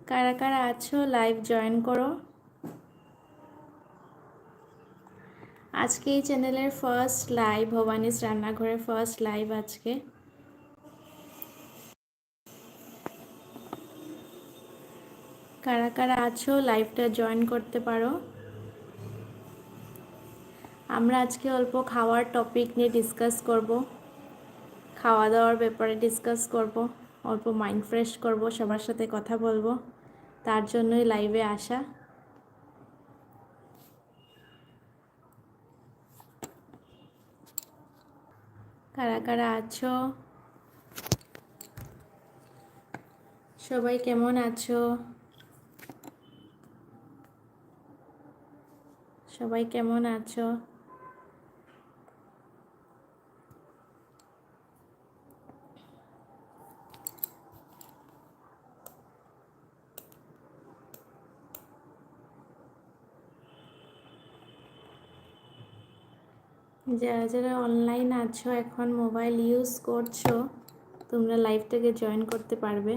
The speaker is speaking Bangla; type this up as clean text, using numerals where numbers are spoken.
কারা কারা আছো লাইভ জয়েন করো। আজকে এই চ্যানেলের ফার্স্ট লাইভ, ভবানীস রান্নাঘরের ফার্স্ট লাইভ আজকে। কারা কারা আছো লাইভটা জয়েন করতে পারো। আমরা আজকে অল্প খাওয়ার টপিক নিয়ে ডিসকাস করব, খাওয়া দাওয়ার ব্যাপারে ডিসকাস করব, অল্প মাইন্ড ফ্রেশ করব, সবার সাথে কথা বলবো, তার জন্যই লাইভে আসা। কারা কারা আছো, সবাই কেমন আছো? সবাই কেমন আছো? যারা যারা অনলাইন আছো, এখন মোবাইল ইউজ করছো, তোমরা লাইভটাকে জয়েন করতে পারবে।